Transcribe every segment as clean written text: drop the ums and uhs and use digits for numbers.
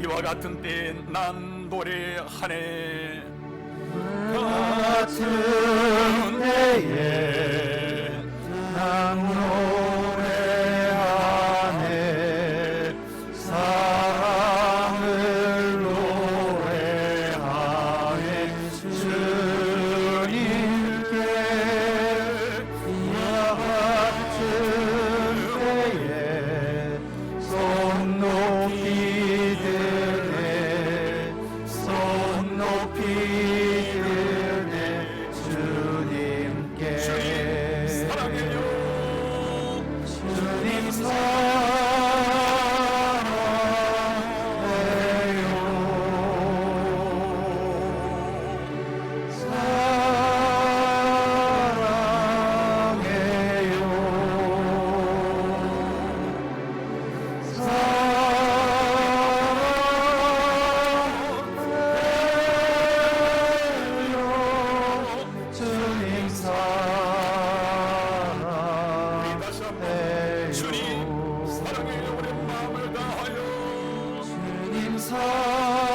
이와 같은 때에 난 노래하네. 같은 때에 난 노래하네. 사랑을 노래하네. 주님께 이와 같은 때에 손 높이 드네. 손 높이 드네. 주님께 사랑해요. 주님 주님 사랑해요. 다시 한번 주님 사랑해요. 우리 마음을 다하여 주님 사랑해요.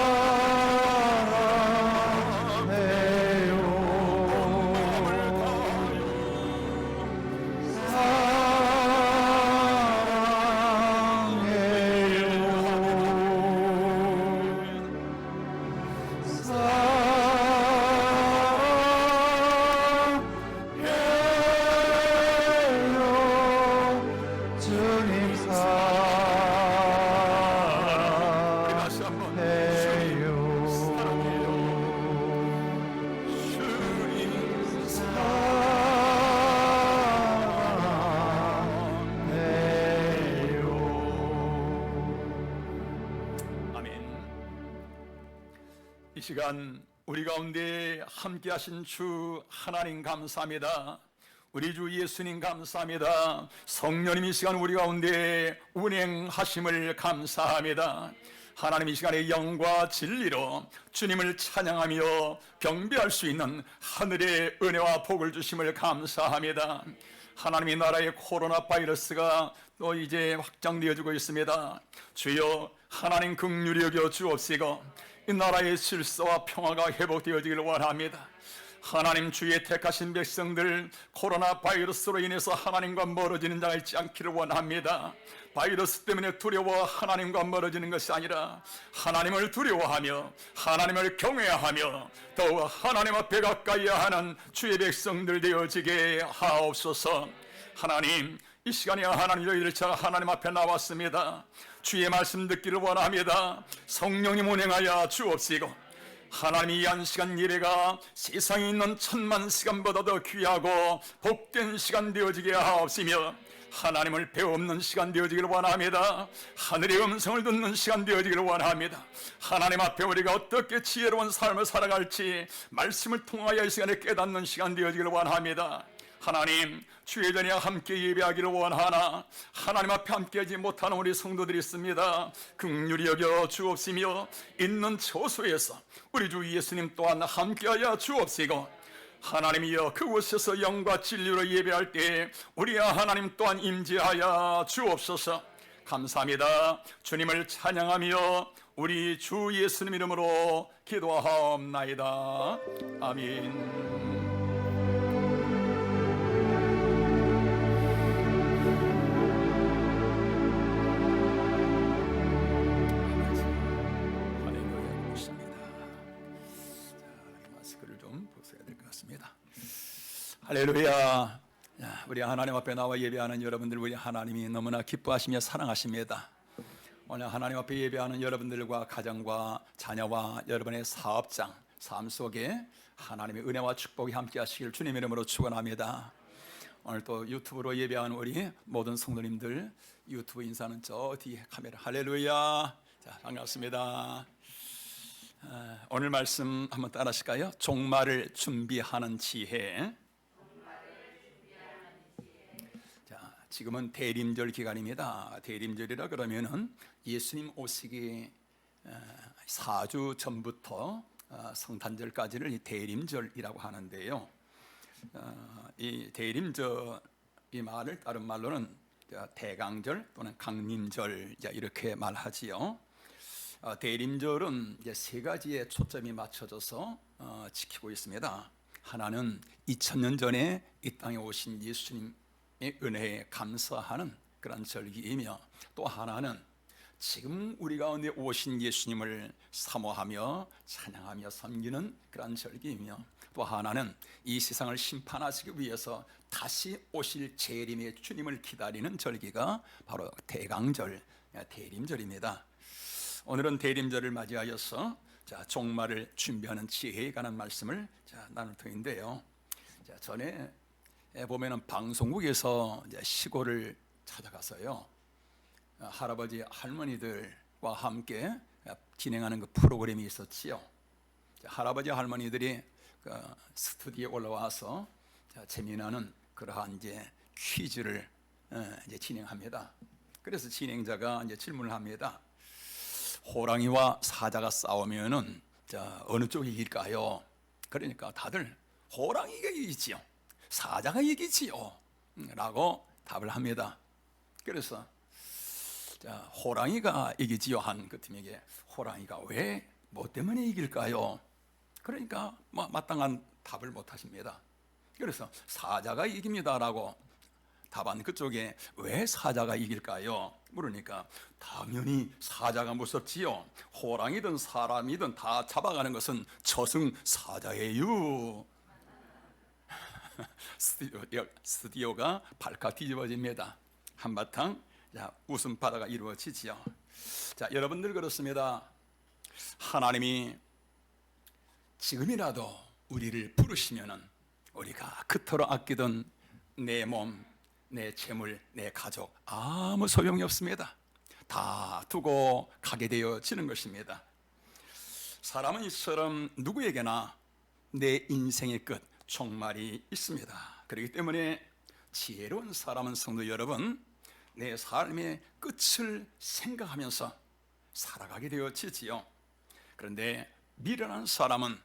주님 다시 한번 사랑해요. 아멘. 이 시간 우리 가운데 함께 하신 주 하나님 감사합니다. 우리 주 예수님 감사합니다. 성령님 이 시간 우리 가운데 운행하심을 감사합니다. 하나님 이 시간에 영과 진리로 주님을 찬양하며 경배할 수 있는 하늘의 은혜와 복을 주심을 감사합니다. 하나님의 나라의 코로나 바이러스가 또 이제 확장되어지고 있습니다. 주여 하나님 긍휼히 여겨 주옵시고 이 나라의 질서와 평화가 회복되어지기를 원합니다. 하나님 주의 택하신 백성들 코로나 바이러스로 인해서 하나님과 멀어지는 자가 있지 않기를 원합니다. 바이러스 때문에 두려워 하나님과 멀어지는 것이 아니라 하나님을 두려워하며 하나님을 경외하며 더욱 하나님 앞에 가까이 하는 주의 백성들 되어지게 하옵소서. 하나님 이 시간에 하나님 저희들 저 하나님 앞에 나왔습니다. 주의 말씀 듣기를 원합니다. 성령님 운행하여 주옵시고 하나님 이 한 시간 예배가 세상에 있는 1000만 시간보다 더 귀하고 복된 시간 되어지게 하옵시며 하나님을 배우는 시간 되어지기를 원합니다. 하늘의 음성을 듣는 시간 되어지기를 원합니다. 하나님 앞에 우리가 어떻게 지혜로운 삶을 살아갈지 말씀을 통하여 이 시간에 깨닫는 시간 되어지기를 원합니다. 하나님 주의 전에 함께 예배하기를 원하나 하나님 앞에 함께하지 못하는 우리 성도들이 있습니다. 긍휼히 여겨 주옵시며 있는 처소에서 우리 주 예수님 또한 함께하여 주옵시고 하나님이여 그곳에서 영과 진리로 예배할 때 우리 하나님 또한 임재하여 주옵소서. 감사합니다. 주님을 찬양하며 우리 주 예수님 이름으로 기도하옵나이다. 아멘. 할렐루야. 우리 하나님 앞에 나와 예배하는 여러분들, 우리 하나님이 너무나 기뻐하시며 사랑하십니다. 오늘 하나님 앞에 예배하는 여러분들과 가정과 자녀와 여러분의 사업장, 삶 속에 하나님의 은혜와 축복이 함께 하시길 주님 이름으로 축원합니다. 오늘 또 유튜브로 예배하는 우리 모든 성도님들 유튜브 인사는 저 뒤에 카메라. 할렐루야. 자, 반갑습니다. 오늘 말씀 한번 따라 하실까요? 종말을 준비하는 지혜. 자, 지금은 대림절 기간입니다. 대림절이라 그러면은 예수님 오시기 4주 전부터 성탄절까지를 대림절이라고 하는데요. 이 대림절 이 말을 다른 말로는 대강절 또는 강림절 이렇게 말하지요. 대림절은 이제 세 가지에 초점이 맞춰져서 지키고 있습니다. 하나는 2000년 전에 이 땅에 오신 예수님의 은혜에 감사하는 그런 절기이며, 또 하나는 지금 우리 가운데 오신 예수님을 사모하며 찬양하며 섬기는 그런 절기이며, 또 하나는 이 세상을 심판하시기 위해서 다시 오실 재림의 주님을 기다리는 절기가 바로 대강절, 대림절입니다. 오늘은 대림절을 맞이하여서 종말을 준비하는 지혜에 관한 말씀을 나눌 터인데요. 전에 보면은 방송국에서 시골을 찾아가서요, 할아버지 할머니들과 함께 진행하는 그 프로그램이 있었지요. 할아버지 할머니들이 그 스튜디오에 올라와서 재미나는 그러한 이제 퀴즈를 이제 진행합니다. 그래서 진행자가 이제 질문을 합니다. 호랑이와 사자가 싸우면은 어느 쪽이 이길까요? 그러니까 다들 호랑이가 이기지요, 사자가 이기지요 라고 답을 합니다. 그래서 호랑이가 이기지요 한 그 팀에게 호랑이가 왜 뭐 때문에 이길까요? 그러니까 마땅한 답을 못 하십니다. 그래서 사자가 이깁니다라고 답한 그쪽에 왜 사자가 이길까요? 물으니까 당연히 사자가 무섭지요. 호랑이든 사람이든 다 잡아가는 것은 저승사자예요. 스튜디오가 발칵 뒤집어집니다. 한바탕 웃음바다가 이루어지지요. 여러분들 그렇습니다. 하나님이 지금이라도 우리를 부르시면은 우리가 그토록 아끼던 내 몸, 내 재물, 내 가족 아무 소용이 없습니다. 다 두고 가게 되어지는 것입니다. 사람은 이처럼 누구에게나 내 인생의 끝, 종말이 있습니다. 그렇기 때문에 지혜로운 사람은 성도 여러분, 내 삶의 끝을 생각하면서 살아가게 되어지지요. 그런데 미련한 사람은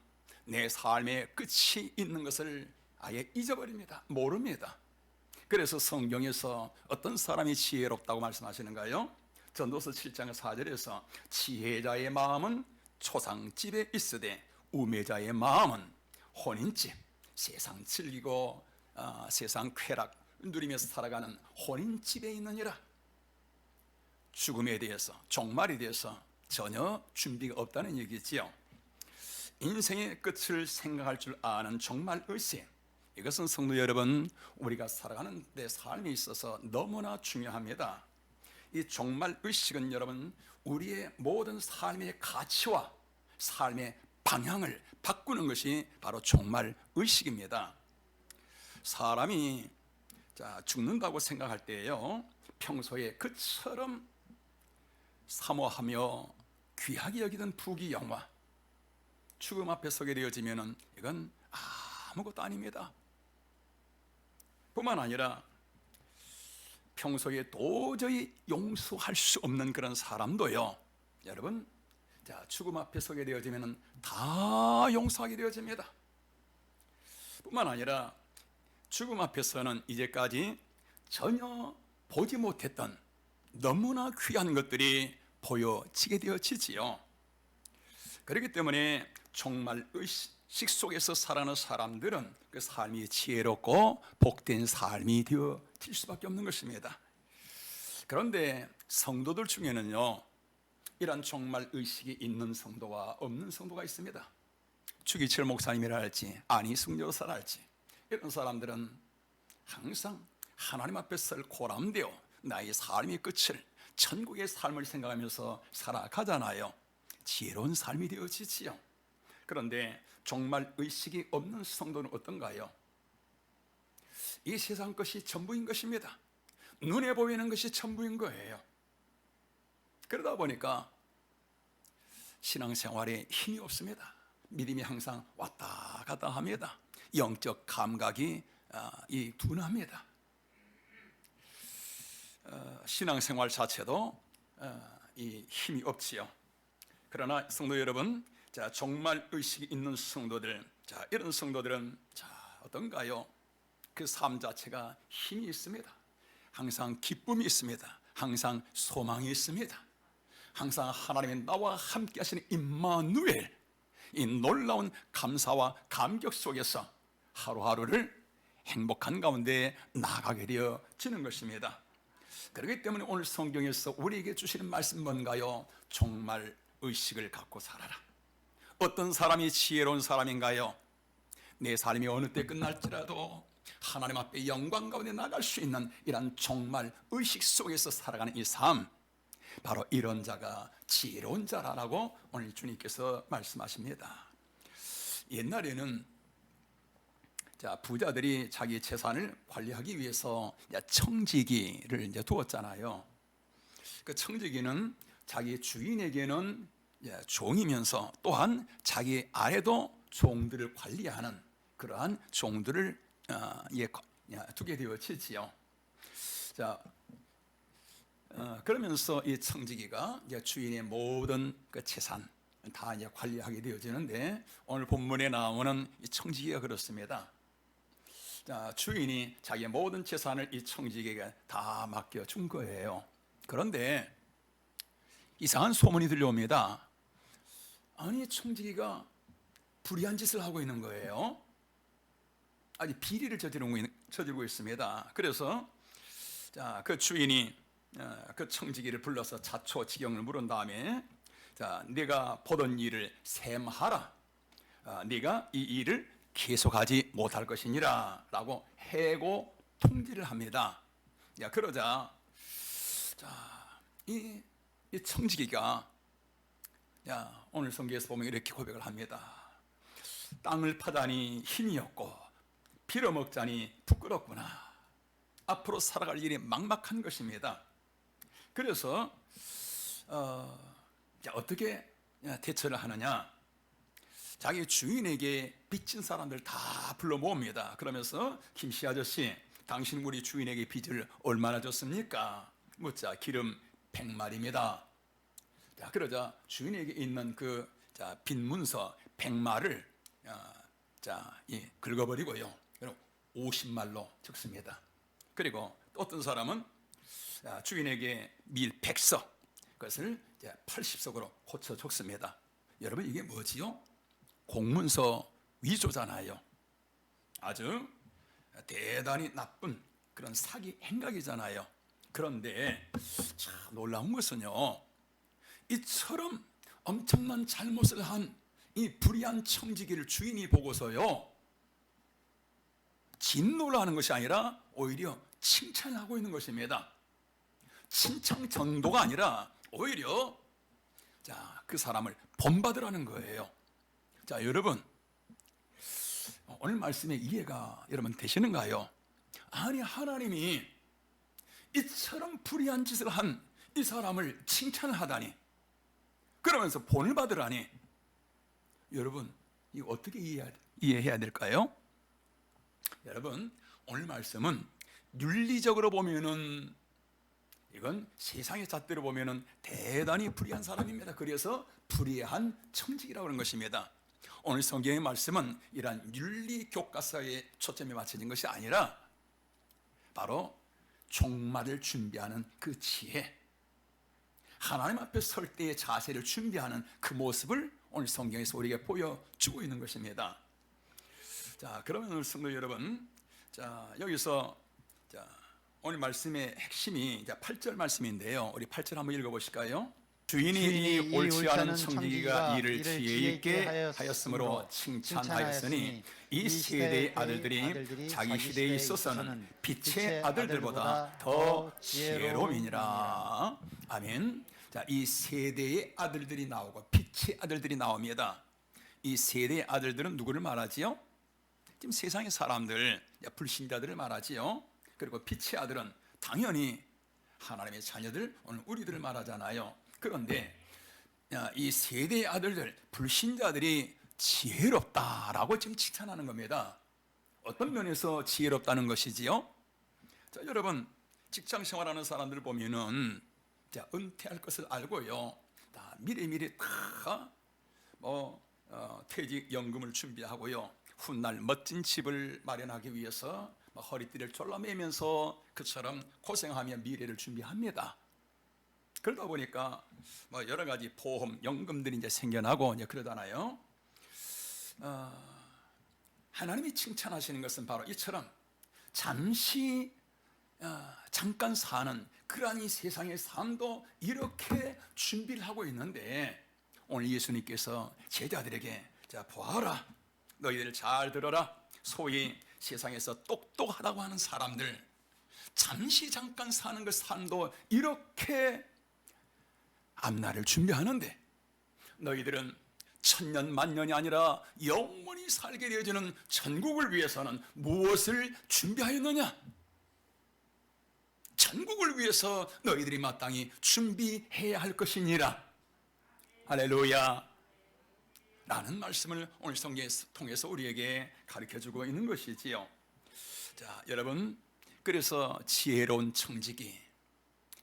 내 삶의 끝이 있는 것을 아예 잊어버립니다. 모릅니다. 그래서 성경에서 어떤 사람이 지혜롭다고 말씀하시는가요? 전도서 7장 4절에서 지혜자의 마음은 초상집에 있으되 우매자의 마음은 혼인집, 세상 즐기고 세상 쾌락 누리면서 살아가는 혼인집에 있느니라. 죽음에 대해서, 종말에 대해서 전혀 준비가 없다는 얘기지요. 인생의 끝을 생각할 줄 아는 종말의식, 이것은 성도 여러분, 우리가 살아가는 내 삶에 있어서 너무나 중요합니다. 이 종말의식은 여러분, 우리의 모든 삶의 가치와 삶의 방향을 바꾸는 것이 바로 종말의식입니다. 사람이 죽는다고 생각할 때에요, 평소에 그처럼 사모하며 귀하게 여기던 부귀영화, 죽음 앞에 서게 되어지면은 이건 아무것도 아닙니다. 뿐만 아니라 평소에 도저히 용서할 수 없는 그런 사람도요, 여러분, 죽음 앞에 서게 되어지면은 다 용서하게 되어집니다. 뿐만 아니라 죽음 앞에서는 이제까지 전혀 보지 못했던 너무나 귀한 것들이 보여지게 되어지지요. 그렇기 때문에 종말의식 속에서 살아가는 사람들은 그 삶이 지혜롭고 복된 삶이 되어질 수밖에 없는 것입니다. 그런데 성도들 중에는요, 이런 종말의식이 있는 성도와 없는 성도가 있습니다. 주기철 목사님이라 할지 안희숙 여사라 할지, 이런 사람들은 항상 하나님 앞에 설 고람되어 나의 삶의 끝을, 천국의 삶을 생각하면서 살아가잖아요. 지혜로운 삶이 되어지지요. 그런데 종말의식이 없는 성도는 어떤가요? 이 세상 것이 전부인 것입니다. 눈에 보이는 것이 전부인 거예요. 그러다 보니까 신앙생활에 힘이 없습니다. 믿음이 항상 왔다 갔다 합니다. 영적 감각이 둔합니다. 신앙생활 자체도 이 힘이 없지요. 그러나 성도 여러분, 종말의식이 있는 성도들, 이런 성도들은 어떤가요? 그 삶 자체가 힘이 있습니다. 항상 기쁨이 있습니다. 항상 소망이 있습니다. 항상 하나님이 나와 함께 하시는 임마누엘, 이 놀라운 감사와 감격 속에서 하루하루를 행복한 가운데 나가게 되어지는 것입니다. 그렇기 때문에 오늘 성경에서 우리에게 주시는 말씀 뭔가요? 정말 의식을 갖고 살아라. 어떤 사람이 지혜로운 사람인가요? 내 삶이 어느 때 끝날지라도 하나님 앞에 영광 가운데 나갈 수 있는 이런 정말 의식 속에서 살아가는 이 삶, 바로 이런 자가 지혜로운 자라라고 오늘 주님께서 말씀하십니다. 옛날에는 부자들이 자기 재산을 관리하기 위해서 청지기를 이제 두었잖아요. 그 청지기는 자기 주인에게는 종이면서 또한 자기 아래도 종들을 관리하는 그러한 종들을 두게 되어지지요. 그러면서 이 청지기가 주인의 모든 그 재산 다 관리하게 되어지는데, 오늘 본문에 나오는 이 청지기가 그렇습니다. 주인이 자기의 모든 재산을 이 청지기에게 다 맡겨준 거예요. 그런데 이상한 소문이 들려옵니다. 아니, 청지기가 불의한 짓을 하고 있는 거예요. 아니, 비리를 저지르고 있습니다. 그래서 그 주인이 그 청지기를 불러서 자초지경을 물은 다음에, 네가 보던 일을 셈하라. 네가 이 일을 계속하지 못할 것이니라 라고 해고 통지를 합니다. 그러자 이 청지기가 오늘 성경에서 보면 이렇게 고백을 합니다. 땅을 파다니 힘이 없고 빌어먹자니 부끄럽구나. 앞으로 살아갈 일이 막막한 것입니다. 그래서 어떻게 대처를 하느냐? 자기 주인에게 빚진 사람들 다 불러 모읍니다. 그러면서, 김씨 아저씨, 당신 우리 주인에게 빚을 얼마나 줬습니까? 묻자, 기름 100마리입니다. 그러자 주인에게 있는 그 빚문서 100마를 긁어버리고요, 50말로 적습니다. 그리고 또 어떤 사람은 주인에게 밀 100석, 그것을 80석으로 고쳐 적습니다. 여러분, 이게 뭐지요? 공문서 위조잖아요. 아주 대단히 나쁜 그런 사기 행각이잖아요. 그런데 참 놀라운 것은요, 이처럼 엄청난 잘못을 한 이 불의한 청지기를 주인이 보고서요, 진노를 하는 것이 아니라 오히려 칭찬하고 있는 것입니다. 칭찬 정도가 아니라 오히려 그 사람을 본받으라는 거예요. 여러분, 오늘 말씀의 이해가 여러분 되시는가요? 아니, 하나님이 이처럼 불의한 짓을 한 이 사람을 칭찬하다니, 그러면서 본을 받으라니, 여러분, 이거 어떻게 이해해야 될까요? 여러분, 오늘 말씀은 윤리적으로 보면은, 이건 세상의 잣대로 보면은 대단히 불의한 사람입니다. 그래서 불의한 청지기라고 하는 것입니다. 오늘 성경의 말씀은 이러한 윤리 교과서에 초점이 맞춰진 것이 아니라 바로 종말을 준비하는 그 지혜, 하나님 앞에 설 때의 자세를 준비하는 그 모습을 오늘 성경에서 우리에게 보여주고 있는 것입니다. 그러면 오늘 성도 여러분, 여기서 오늘 말씀의 핵심이 8절 말씀인데요. 우리 8절 한번 읽어보실까요? 주인이 이 옳지 않은 청지기가 이를 지혜 있게 하였으므로 칭찬하였으니 이 세대의 아들들이 자기 시대에 있어서는 빛의 아들들보다 더 지혜로움이니라. 아멘. 이 세대의 아들들이 나오고 빛의 아들들이 나옵니다. 이 세대의 아들들은 누구를 말하지요? 지금 세상의 사람들, 불신자들을 말하지요. 그리고 빛의 아들은 당연히 하나님의 자녀들, 오늘 우리들을 말하잖아요. 그런데 이 세대의 아들들, 불신자들이 지혜롭다라고 지금 칭찬하는 겁니다. 어떤 면에서 지혜롭다는 것이지요? 여러분, 직장 생활하는 사람들 보면은 은퇴할 것을 알고요, 다 미리미리 다 퇴직연금을 준비하고요, 훗날 멋진 집을 마련하기 위해서 허리띠를 졸라매면서 그처럼 고생하며 미래를 준비합니다. 그러다 보니까 뭐 여러 가지 보험, 연금들이 이제 생겨나고 이제 그러잖아요. 하나님이 칭찬하시는 것은 바로 이처럼 잠시 잠깐 사는 그러한 이 세상의 삶도 이렇게 준비를 하고 있는데, 오늘 예수님께서 제자들에게 자 보아라, 너희들 잘 들어라. 소위 세상에서 똑똑하다고 하는 사람들, 잠시 잠깐 사는 그 삶도 이렇게 앞날을 준비하는데, 너희들은 천년 만년이 아니라 영원히 살게 되어지는 천국을 위해서는 무엇을 준비하였느냐? 천국을 위해서 너희들이 마땅히 준비해야 할 것이니라. 할렐루야. 라는 말씀을 오늘 성경을 통해서 우리에게 가르쳐주고 있는 것이지요. 자, 여러분, 그래서 지혜로운 청지기,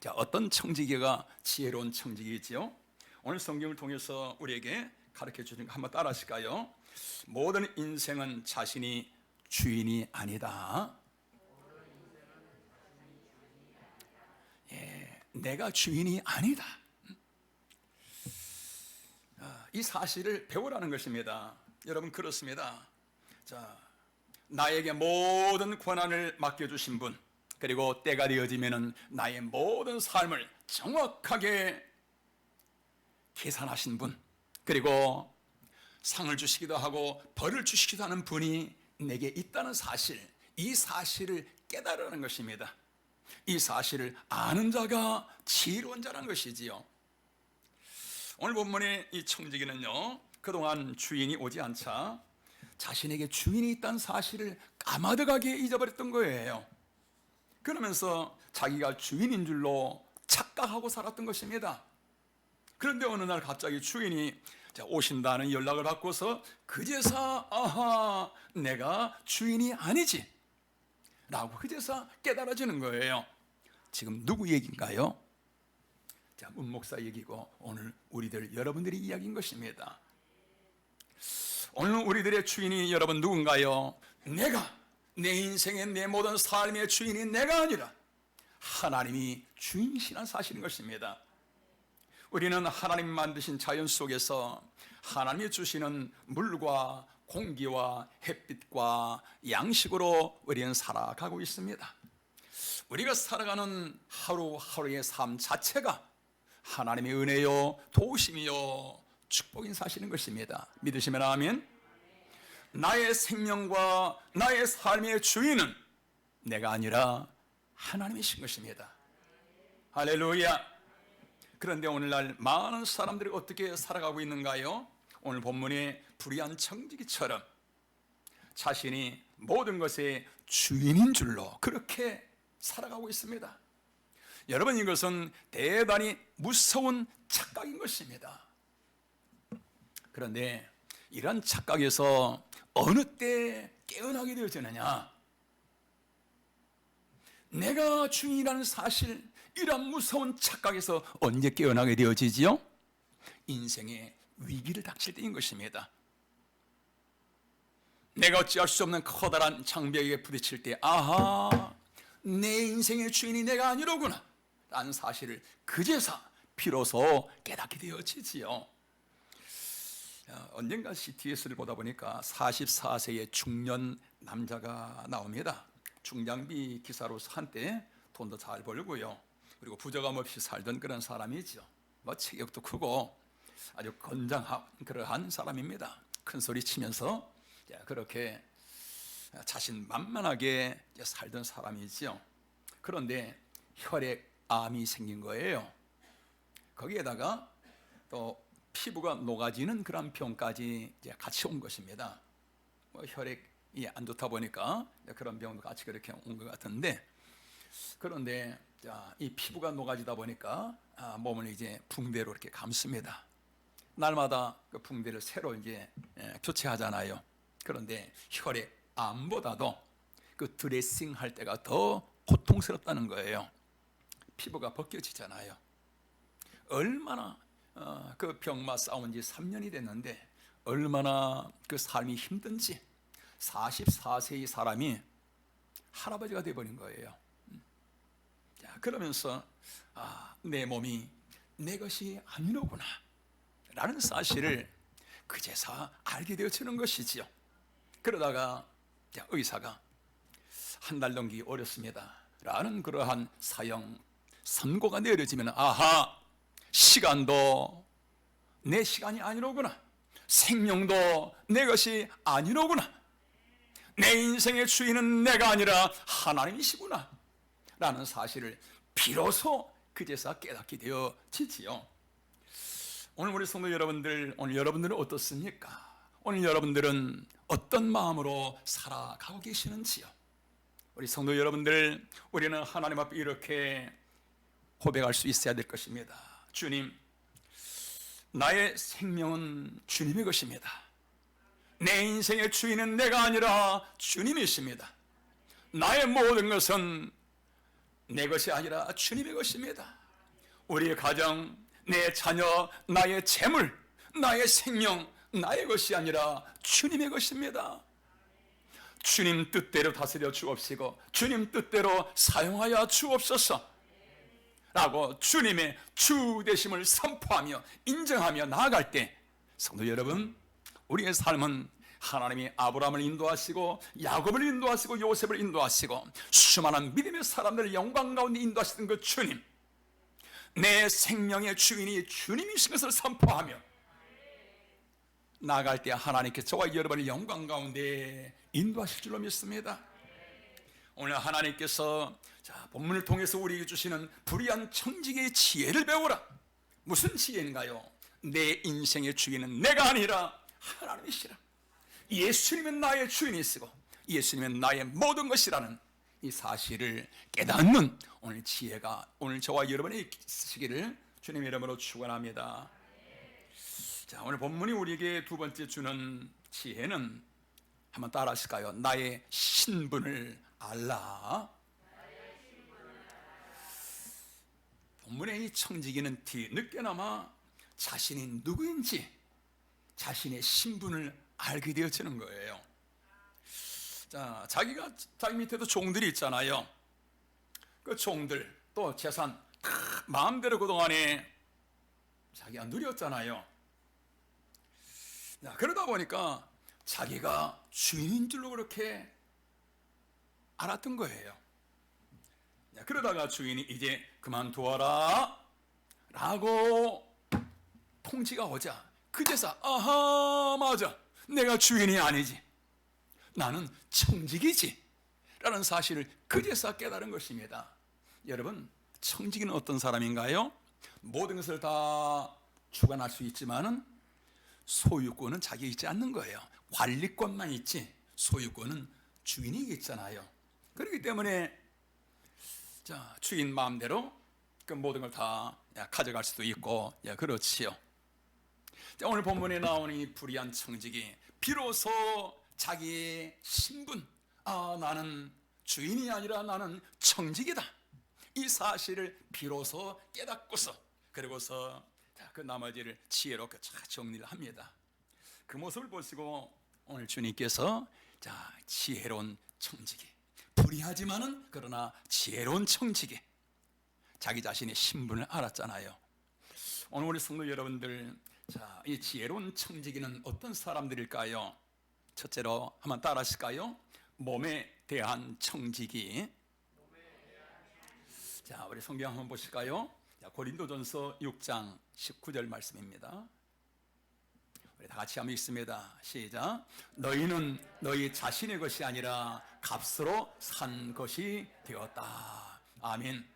자, 어떤 청지기가 지혜로운 청지기지요? 오늘 성경을 통해서 우리에게 가르쳐주는 거 한번 따라 하실까요? 모든 인생은 자신이 주인이 아니다. 내가 주인이 아니다. 이 사실을 배우라는 것입니다. 여러분, 그렇습니다. 자, 나에게 모든 권한을 맡겨주신 분, 그리고 때가 되어지면은 나의 모든 삶을 정확하게 계산하신 분, 그리고 상을 주시기도 하고 벌을 주시기도 하는 분이 내게 있다는 사실, 이 사실을 깨달으라는 것입니다. 이 사실을 아는 자가 지혜로운 자라는 것이지요. 오늘 본문의 이 청지기는요, 그동안 주인이 오지 않자 자신에게 주인이 있다는 사실을 까마득하게 잊어버렸던 거예요. 그러면서 자기가 주인인 줄로 착각하고 살았던 것입니다. 그런데 어느 날 갑자기 주인이 오신다는 연락을 받고서 그제서 아하, 내가 주인이 아니지 라고 그제서 깨달아지는 거예요. 지금 누구 얘기인가요? 자, 문 목사 얘기고 오늘 우리들 여러분들이 이야기인 것입니다. 오늘 우리들의 주인이 여러분 누군가요? 내가, 내 인생의 내 모든 삶의 주인이 내가 아니라 하나님이 주인이시라는 사실인 것입니다. 우리는 하나님 만드신 자연 속에서 하나님이 주시는 물과 공기와 햇빛과 양식으로 우리는 살아가고 있습니다. 우리가 살아가는 하루하루의 삶 자체가 하나님의 은혜요, 도우심이요, 축복인 사실인 것입니다. 믿으시면 아멘. 나의 생명과 나의 삶의 주인은 내가 아니라 하나님이신 것입니다. 할렐루야. 그런데 오늘날 많은 사람들이 어떻게 살아가고 있는가요? 오늘 본문의 불의한 청지기처럼 자신이 모든 것의 주인인 줄로 그렇게 살아가고 있습니다. 여러분, 이것은 대단히 무서운 착각인 것입니다. 그런데 이런 착각에서 어느 때 깨어나게 되어지느냐? 내가 주인이라는 사실, 이런 무서운 착각에서 언제 깨어나게 되어지지요? 인생의 위기를 닥칠 때인 것입니다. 내가 어찌할 수 없는 커다란 장벽에 부딪힐 때, 아하, 내 인생의 주인이 내가 아니로구나 라는 사실을 그제서 비로소 깨닫게 되어지지요. 언젠가 CTS를 보다 보니까 44세의 중년 남자가 나옵니다. 중장비 기사로서 한때 돈도 잘 벌고요, 그리고 부족함 없이 살던 그런 사람이죠. 뭐 체격도 크고 아주 건장한 그러한 사람입니다. 큰 소리 치면서 그렇게 자신만만하게 살던 사람이죠. 그런데 혈액암이 생긴 거예요. 거기에다가 또 피부가 녹아지는 그런 병까지 같이 온 것입니다. 뭐 혈액이 안 좋다 보니까 그런 병도 같이 그렇게 온 것 같은데, 그런데 이 피부가 녹아지다 보니까 몸을 이제 붕대로 이렇게 감습니다. 날마다 그 붕대를 새로 이제 교체하잖아요. 그런데 혈액암보다도 그 드레싱 할 때가 더 고통스럽다는 거예요. 피부가 벗겨지잖아요. 얼마나 그 병과 싸운 지 3년이 됐는데 얼마나 그 삶이 힘든지 44세의 사람이 할아버지가 되어버린 거예요. 자, 그러면서 내 몸이 내 것이 아니로구나 라는 사실을 그제서 알게 되어지는 것이지요. 그러다가 의사가 한 달 넘기기 어렵습니다 라는 그러한 사형 선고가 내려지면, 아하, 시간도 내 시간이 아니로구나, 생명도 내 것이 아니로구나, 내 인생의 주인은 내가 아니라 하나님이시구나 라는 사실을 비로소 그제서 깨닫게 되어지지요. 오늘 우리 성도 여러분들, 오늘 여러분들은 어떻습니까? 오늘 여러분들은 어떤 마음으로 살아가고 계시는지요? 우리 성도 여러분들, 우리는 하나님 앞에 이렇게 고백할 수 있어야 될 것입니다. 주님, 나의 생명은 주님의 것입니다. 내 인생의 주인은 내가 아니라 주님이십니다. 나의 모든 것은 내 것이 아니라 주님의 것입니다. 우리의 가정, 내 자녀, 나의 재물, 나의 생명, 나의 것이 아니라 주님의 것입니다. 주님 뜻대로 다스려 주옵시고 주님 뜻대로 사용하여 주옵소서 라고 주님의 주 되심을 선포하며 인정하며 나아갈 때, 성도 여러분, 우리의 삶은 하나님이 아브라함을 인도하시고 야곱을 인도하시고 요셉을 인도하시고 수많은 믿음의 사람들을 영광 가운데 인도하시던 그 주님, 내 생명의 주인이 주님이신 것을 선포하며 나아갈 때 하나님께서 저와 여러분을 영광 가운데 인도하실 줄로 믿습니다. 오늘 하나님께서 본문을 통해서 우리에게 주시는 불의한 청지기의 지혜를 배우라. 무슨 지혜인가요? 내 인생의 주인은 내가 아니라 하나님이시라. 예수님은 나의 주인이시고 예수님은 나의 모든 것이라는 이 사실을 깨닫는 오늘 지혜가 오늘 저와 여러분이 있으시기를 주님의 이름으로 축원합니다. 자, 오늘 본문이 우리에게 두 번째 주는 지혜는, 한번 따라 하실까요? 나의 신분을 알라. 본문의 이 청지기는 뒤늦게나마 자신이 누구인지 자신의 신분을 알게 되어지는 거예요. 자, 자기 밑에도 종들이 있잖아요. 그 종들 또 재산 마음대로 그동안에 자기가 누렸잖아요. 자, 그러다 보니까 자기가 주인인 줄로 그렇게 알았던 거예요. 자, 그러다가 주인이 이제 그만두어라 라고 통지가 오자 그제서 아하, 맞아, 내가 주인이 아니지, 나는 청지기지 라는 사실을 그제서 깨달은 것입니다. 여러분, 청지기는 어떤 사람인가요? 모든 것을 다 주관할 수 있지만은 소유권은 자기가 있지 않는 거예요. 관리권만 있지 소유권은 주인이 있잖아요. 그렇기 때문에 자, 주인 마음대로 그 모든 걸 다 가져갈 수도 있고, 그렇지요. 자, 오늘 본문에 나오는 이 불의한 청지기, 비로소 자기의 신분, 나는 주인이 아니라 나는 청지기다, 이 사실을 비로소 깨닫고서 그리고서 그 나머지를 지혜롭게 잘 정리를 합니다. 그 모습을 보시고 오늘 주님께서 자, 지혜로운 청지기, 불의하지만은 그러나 지혜로운 청지기, 자기 자신의 신분을 알았잖아요. 오늘 우리 성도 여러분들, 자, 이 지혜로운 청지기는 어떤 사람들일까요? 첫째로 한번 따라 하실까요? 몸에 대한 청지기. 자, 우리 성경 한번 보실까요? 자, 고린도전서 6장 19절 말씀입니다. 우리 다 같이 한번 읽습니다. 시작. 너희는 너희 자신의 것이 아니라 값으로 산 것이 되었다. 아멘.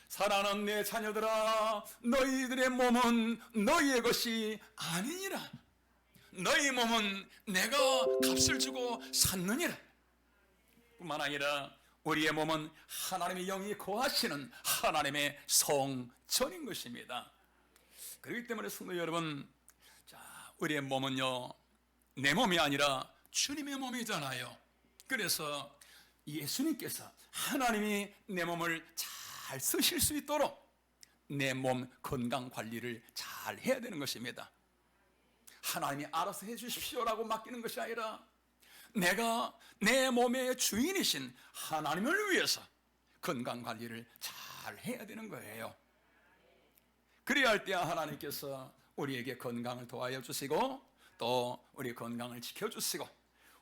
사랑하는 내 자녀들아, 너희들의 몸은 너희의 것이 아니니라. 너희 몸은 내가 값을 주고 샀느니라. 뿐만 아니라 우리의 몸은 하나님의 영이 거하시는 하나님의 성전인 것입니다. 그렇기 때문에 성도 여러분, 자, 우리의 몸은요, 내 몸이 아니라 주님의 몸이잖아요. 그래서 예수님께서 하나님이 내 몸을 잘 쓰실 수 있도록 내 몸 건강 관리를 잘 해야 되는 것입니다. 하나님이 알아서 해 주십시오라고 맡기는 것이 아니라 내가 내 몸의 주인이신 하나님을 위해서 건강 관리를 잘 해야 되는 거예요. 그래야 할 때 하나님께서 우리에게 건강을 도와여 주시고 또 우리의 건강을 지켜주시고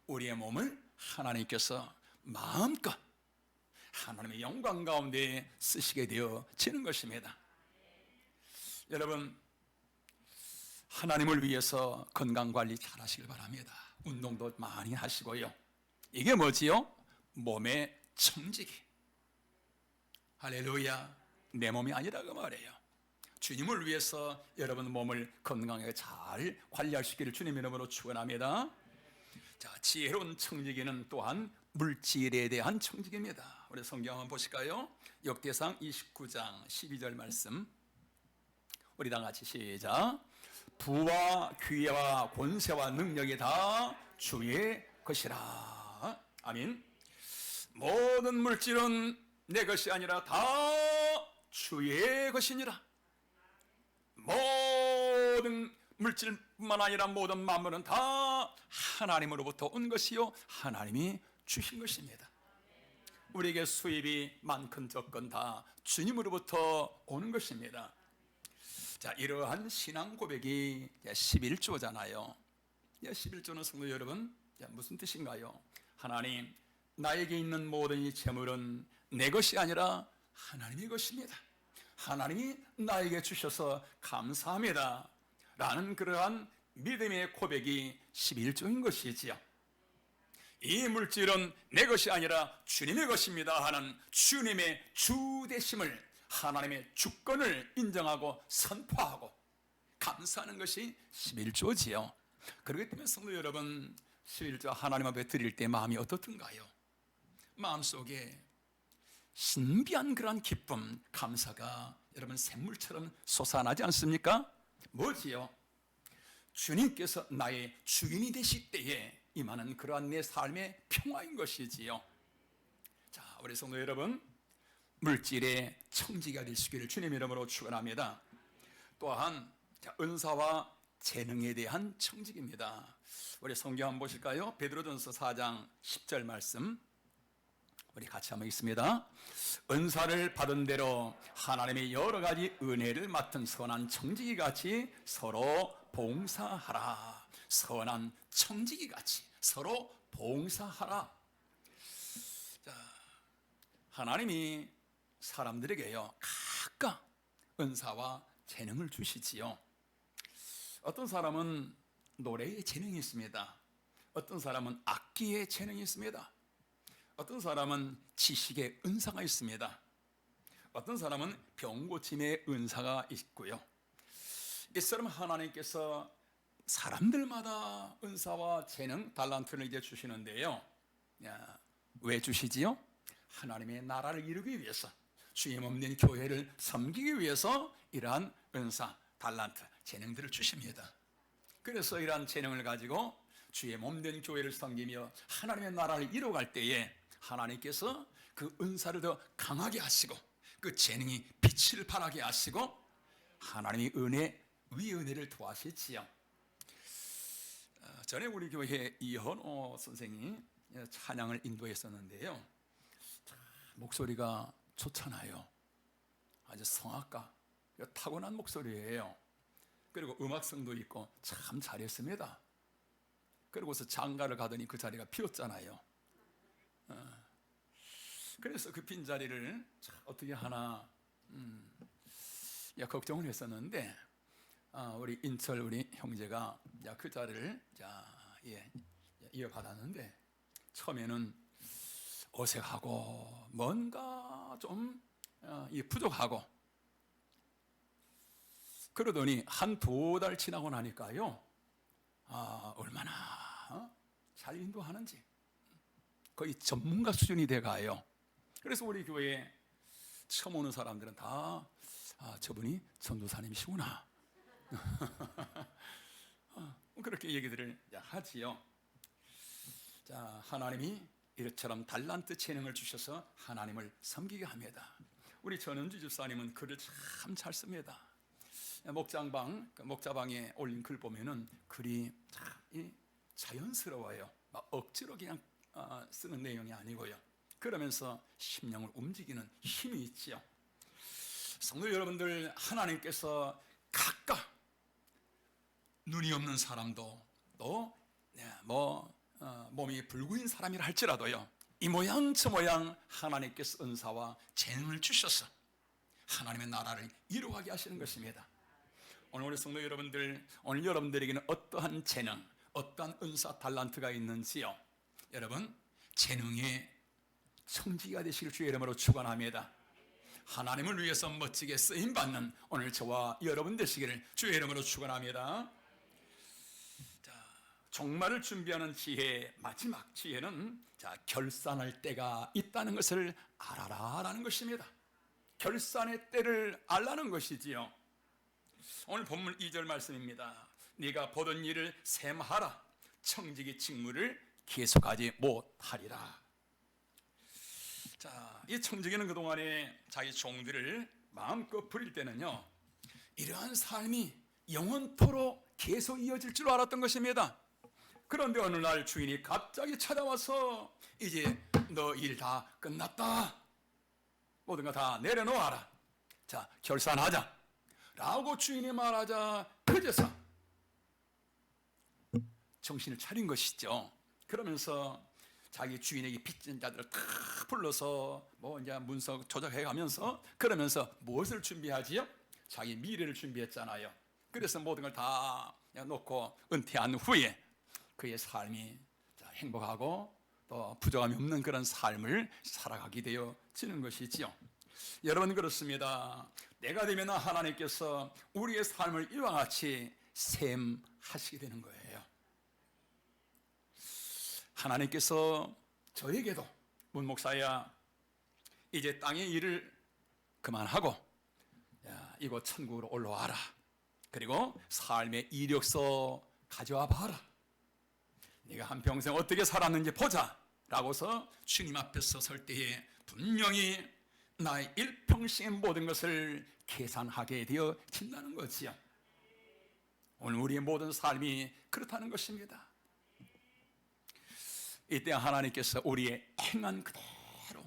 우리의 몸을 하나님께서 마음껏 하나님의 영광 가운데 쓰시게 되어지는 것입니다. 여러분, 하나님을 위해서 건강관리 잘 하시길 바랍니다. 운동도 많이 하시고요. 이게 뭐지요? 몸의 청지기. 할렐루야. 내 몸이 아니라 그 말이에요. 주님을 위해서 여러분 몸을 건강하게 잘 관리할 수 있기를 주님 이름으로 축원합니다. 자, 지혜로운 청지기는 또한 물질에 대한 청지기입니다. 우리 성경 한번 보실까요? 역대상 29장 12절 말씀. 우리 다 같이 시작. 부와 귀와 권세와 능력이 다 주의 것이라. 아멘. 모든 물질은 내 것이 아니라 다 주의 것이니라. 모든 물질뿐만 아니라 모든 만물은 다 하나님으로부터 온 것이요 하나님이 주신 것입니다. 우리에게 수입이 많건 적건 다 주님으로부터 오는 것입니다. 자, 이러한 신앙 고백이 11조잖아요. 11조는 성도 여러분, 무슨 뜻인가요? 하나님, 나에게 있는 모든 이 재물은 내 것이 아니라 하나님의 것입니다. 하나님이 나에게 주셔서 감사합니다 라는 그러한 믿음의 고백이 11조인 것이지요. 이 물질은 내 것이 아니라 주님의 것입니다 하는 주님의 주되심을, 하나님의 주권을 인정하고 선포하고 감사하는 것이 11조지요. 그렇기 때문에 성도 여러분, 11조 하나님 앞에 드릴 때 마음이 어떻든가요? 마음속에 신비한 그런 기쁨, 감사가 여러분 샘물처럼 솟아나지 않습니까? 뭐지요? 주님께서 나의 주인이 되실 때에 임하는 그러한 내 삶의 평화인 것이지요. 자, 우리 성도 여러분, 물질의 청지기가 되시기를 주님 이름으로 축원합니다. 또한 은사와 재능에 대한 청지기입니다. 우리 성경 한번 보실까요? 베드로전서 4장 10절 말씀 우리 같이 한번 읽습니다. 은사를 받은 대로 하나님의 여러 가지 은혜를 맡은 선한 청지기 같이 서로 봉사하라. 선한 청지기 같이 서로 봉사하라. 자, 하나님이 사람들에게요 각각 은사와 재능을 주시지요. 어떤 사람은 노래에 재능이 있습니다. 어떤 사람은 악기에 재능이 있습니다. 어떤 사람은 지식의 은사가 있습니다. 어떤 사람은 병고침의 은사가 있고요. 이처럼 하나님께서 사람들마다 은사와 재능, 달란트를 이제 주시는데요. 왜 주시지요? 하나님의 나라를 이루기 위해서, 주의 몸된 교회를 섬기기 위해서 이러한 은사, 달란트, 재능들을 주십니다. 그래서 이러한 재능을 가지고 주의 몸된 교회를 섬기며 하나님의 나라를 이루어갈 때에 하나님께서 그 은사를 더 강하게 하시고 그 재능이 빛을 발하게 하시고 하나님의 은혜, 위은혜를 도와주시지요. 전에 우리 교회 이현호 선생이 찬양을 인도했었는데요. 목소리가 좋잖아요. 아주 성악가, 타고난 목소리예요. 그리고 음악성도 있고 참 잘했습니다. 그리고서 장가를 가더니 그 자리가 비었잖아요. 그래서 그 빈 자리를 어떻게 하나 걱정을 했었는데 우리 인철 우리 형제가 그 자리를 이어받았는데 처음에는 어색하고 뭔가 좀 부족하고 그러더니 한 두 달 지나고 나니까요 얼마나 잘 인도하는지 거의 전문가 수준이 돼가요. 그래서 우리 교회에 처음 오는 사람들은 다 저분이 전도사님이시구나 그렇게 얘기들을 하지요. 자, 하나님이 이처럼 달란트 재능을 주셔서 하나님을 섬기게 합니다. 우리 전은주 집사님은 글을 참 잘 씁니다. 목자방에 올린 글 보면은 글이 참 자연스러워요. 막 억지로 그냥 쓰는 내용이 아니고요. 그러면서 심령을 움직이는 힘이 있지요. 성도 여러분들, 하나님께서 각각 눈이 없는 사람도 또 몸이 불구인 사람이라 할지라도요, 이 모양 저 모양 하나님께서 은사와 재능을 주셔서 하나님의 나라를 이루어가게 하시는 것입니다. 오늘 우리 성도 여러분들, 오늘 여러분들에게는 어떠한 재능, 어떠한 은사 달란트가 있는지요, 여러분 재능의 청지기가 되시길 주의 이름으로 축원합니다. 하나님을 위해서 멋지게 쓰임받는 오늘 저와 여러분 되시기를 주의 이름으로 축원합니다. 자, 종말을 준비하는 지혜, 마지막 지혜는 결산할 때가 있다는 것을 알아라 라는 것입니다. 결산의 때를 알라는 것이지요. 오늘 본문 2절 말씀입니다. 네가 보던 일을 셈하라. 청지기 직무를 계속하지 못하리라. 자, 이 청지기는 그동안에 자기 종들을 마음껏 부릴 때는요, 이러한 삶이 영원토록 계속 이어질 줄 알았던 것입니다. 그런데 어느 날 주인이 갑자기 찾아와서 이제 너 일 다 끝났다. 모든 거 다 내려놓아라. 자, 결산하자. 라고 주인이 말하자 그제서 정신을 차린 것이죠. 그러면서 자기 주인에게 빚진 자들을 다 불러서 이제 문서 조작해 가면서, 그러면서 무엇을 준비하지요? 자기 미래를 준비했잖아요. 그래서 모든 걸 다 놓고 은퇴한 후에 그의 삶이 행복하고 또 부족함이 없는 그런 삶을 살아가게 되어지는 것이지요. 여러분, 그렇습니다. 때가 되면 하나님께서 우리의 삶을 이와 같이 셈하시게 되는 거예요. 하나님께서 저에게도 문 목사야, 이제 땅의 일을 그만하고 이곳 천국으로 올라와라. 그리고 삶의 이력서 가져와 봐라. 네가 한평생 어떻게 살았는지 보자 라고서 주님 앞에서 설 때에 분명히 나의 일평생의 모든 것을 계산하게 되어진다는 거지요. 오늘 우리의 모든 삶이 그렇다는 것입니다. 이때 하나님께서 우리의 행한 그대로,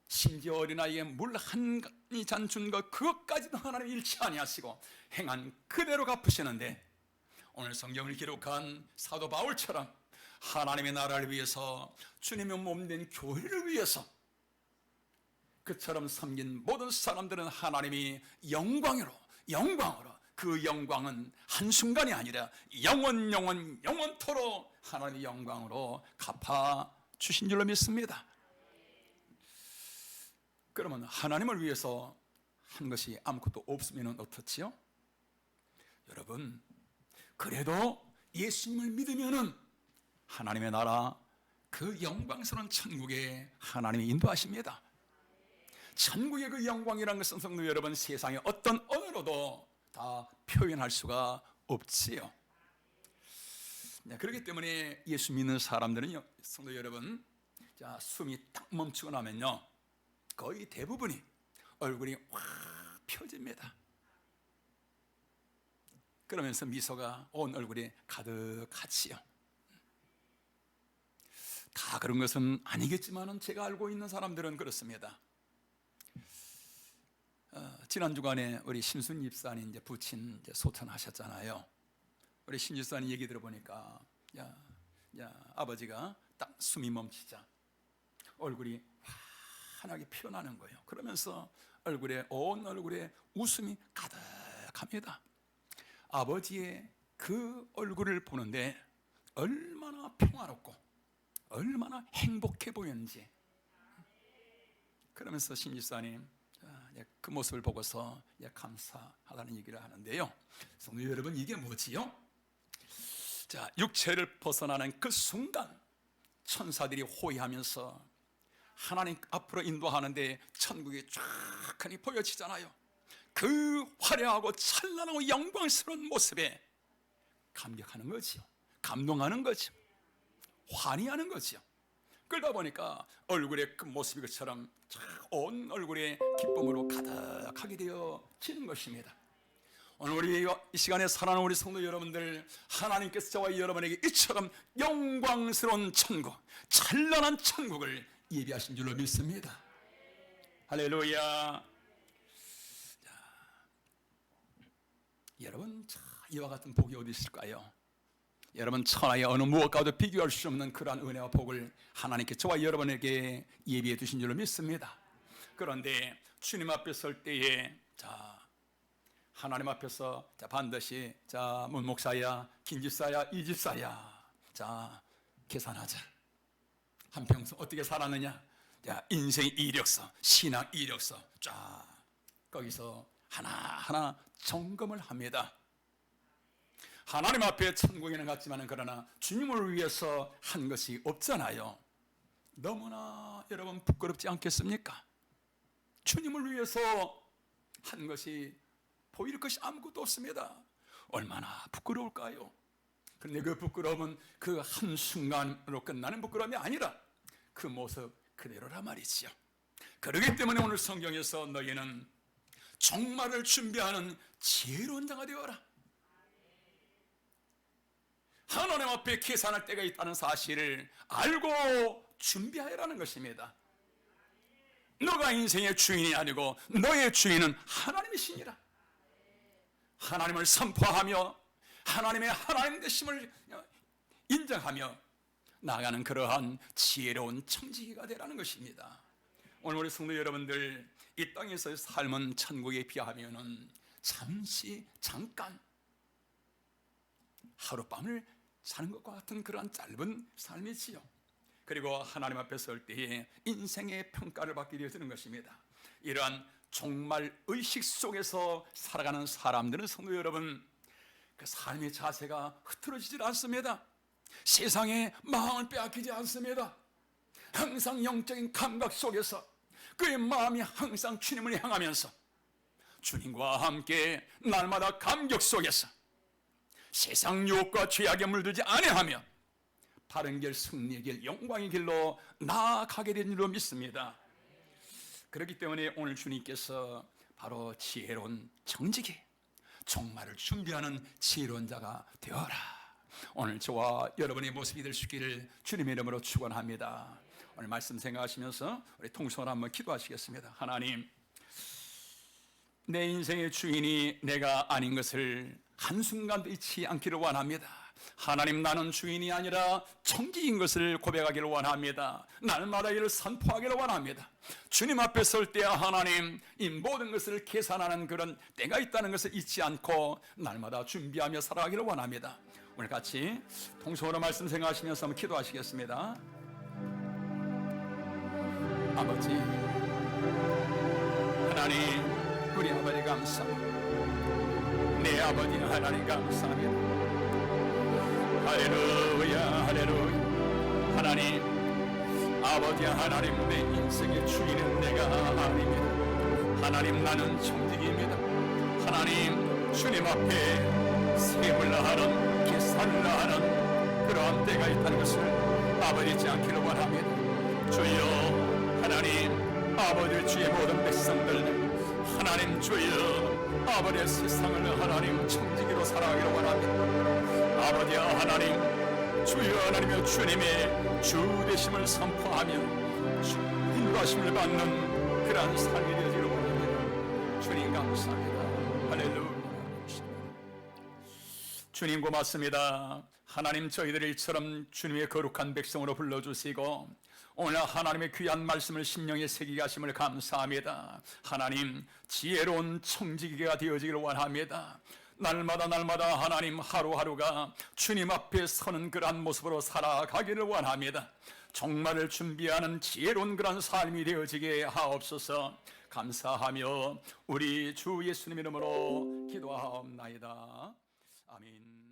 심지어 어린아이에 물 한 잔 준 것 그것까지도 하나님 잃지 아니하시고 행한 그대로 갚으시는데, 오늘 성경을 기록한 사도 바울처럼 하나님의 나라를 위해서, 주님의 몸된 교회를 위해서 그처럼 섬긴 모든 사람들은 하나님이 영광으로 그 영광은 한순간이 아니라 영원토록 하나님의 영광으로 갚아주신 줄로 믿습니다. 그러면 하나님을 위해서 한 것이 아무것도 없으면 어떻지요? 여러분, 그래도 예수님을 믿으면은 하나님의 나라, 그 영광스러운 천국에 하나님이 인도하십니다. 천국의 그 영광이라는 것은 성도 여러분, 세상의 어떤 언어로도 다 표현할 수가 없지요. 그렇기 때문에 예수 믿는 사람들은요, 성도 여러분, 숨이 딱 멈추고 나면요, 거의 대부분이 얼굴이 확 펴집니다. 그러면서 미소가 온 얼굴에 가득하지요. 다 그런 것은 아니겠지만은 제가 알고 있는 사람들은 그렇습니다. 지난 주간에 우리 신순 집사님 이제 부친 이제 소천하셨잖아요. 우리 신 집사님 얘기 들어보니까 아버지가 딱 숨이 멈추자 얼굴이 환하게 피어나는 거예요. 그러면서 온 얼굴에 웃음이 가득합니다. 아버지의 그 얼굴을 보는데 얼마나 평화롭고 얼마나 행복해 보였는지. 그러면서 신 집사님 그 모습을 보고서 감사하다는 얘기를 하는데요. 성도 여러분, 이게 뭐지요? 육체를 벗어나는 그 순간 천사들이 호위하면서 하나님 앞으로 인도하는데 천국이 쫙 보여지잖아요. 그 화려하고 찬란하고 영광스러운 모습에 감격하는 거지요. 감동하는 거죠. 환희하는 거지요. 그러다 보니까 얼굴에 그 모습이 그처럼 온 얼굴에 기쁨으로 가득하게 되어지는 것입니다. 오늘 우리 이 시간에 사랑하는 우리 성도 여러분들, 하나님께서 저와 여러분에게 이처럼 영광스러운 천국, 찬란한 천국을 예비하신 줄로 믿습니다. 할렐루야. 여러분, 이와 같은 복이 어디 있을까요? 여러분, 천하의 어느 무엇과도 비교할 수 없는 그러한 은혜와 복을 하나님께 저와 여러분에게 예비해 두신 줄로 믿습니다. 그런데 주님 앞에 설 때에 하나님 앞에서 반드시 문목사야, 김집사야, 이집사야, 계산하자. 한평생 어떻게 살았느냐? 인생 이력서, 신앙 이력서 거기서 하나하나 점검을 합니다. 하나님 앞에 천국에는 갔지만 그러나 주님을 위해서 한 것이 없잖아요. 너무나 여러분 부끄럽지 않겠습니까? 주님을 위해서 한 것이 보일 것이 아무것도 없습니다. 얼마나 부끄러울까요? 그런데 그 부끄러움은 그 한순간으로 끝나는 부끄러움이 아니라 그 모습 그대로라 말이지요. 그렇기 때문에 오늘 성경에서 너희는 종말을 준비하는 지혜로운 자가 되어라. 하나님 앞에 계산할 때가 있다는 사실을 알고 준비하라는 것입니다. 너가 인생의 주인이 아니고 너의 주인은 하나님이시니라. 하나님을 선포하며 하나님의 하나님 되심을 인정하며 나아가는 그러한 지혜로운 청지기가 되라는 것입니다. 오늘 우리 성도 여러분들, 이 땅에서의 삶은 천국에 비하면 잠깐 하룻밤을 사는 것과 같은 그러한 짧은 삶이지요. 그리고 하나님 앞에 설 때에 인생의 평가를 받게 되어지는 것입니다. 이러한 종말 의식 속에서 살아가는 사람들은 성도 여러분, 그 삶의 자세가 흐트러지질 않습니다. 세상에 마음을 빼앗기지 않습니다. 항상 영적인 감각 속에서 그의 마음이 항상 주님을 향하면서 주님과 함께 날마다 감격 속에서 세상 유혹과 죄악에 물들지 아니하며 바른 길, 승리의 길, 영광의 길로 나아가게 된 줄로 믿습니다. 그렇기 때문에 오늘 주님께서 바로 지혜로운 청지기, 종말을 준비하는 지혜로운 자가 되어라. 오늘 저와 여러분의 모습이 될 수 있기를 주님의 이름으로 축원합니다. 오늘 말씀 생각하시면서 우리 통성을 한번 기도하시겠습니다. 하나님, 내 인생의 주인이 내가 아닌 것을 한순간도 잊지 않기를 원합니다. 하나님, 나는 주인이 아니라 청지기인 것을 고백하기를 원합니다. 날마다 이를 선포하기를 원합니다. 주님 앞에 설 때 하나님, 이 모든 것을 계산하는 그런 때가 있다는 것을 잊지 않고 날마다 준비하며 살아가기를 원합니다. 오늘 같이 통성으로 말씀 생각하시면서 한번 기도하시겠습니다. 아버지 하나님, 우리 아버지 감사합니다. 내 아버지 하나님 감사합니다. 할렐루야, 할렐루야. 하나님, 아버지 하나님, 내 인생의 주인은 내가 아닙니다. 하나님, 나는 청지기입니다. 하나님, 주님 앞에 세불 하는, 계산을 하는 그러한 때가 있다는 것을 아버지 잊지 않기를 원합니다. 주여, 하나님, 아버지 주의 모든 백성들, 하나님 주여, 아버지의 세상을 하나님 청지기로 살아가기를 원합니다. 아버지 하나님, 주여 하나님의 주님의 주 되심을 선포하며 인도하심을 받는 그러한 삶이 되기를 원합니다. 주님 감사합니다. 할렐루야. 주님 고맙습니다. 하나님, 저희들을 이처럼 주님의 거룩한 백성으로 불러주시고 오늘 하나님의 귀한 말씀을 심령에 새기게 하심을 감사합니다. 하나님, 지혜로운 청지기가 되어지기를 원합니다. 날마다 하나님, 하루하루가 주님 앞에 서는 그러한 모습으로 살아가기를 원합니다. 종말을 준비하는 지혜로운 그러한 삶이 되어지게 하옵소서. 감사하며 우리 주 예수님 이름으로 기도하옵나이다. 아멘.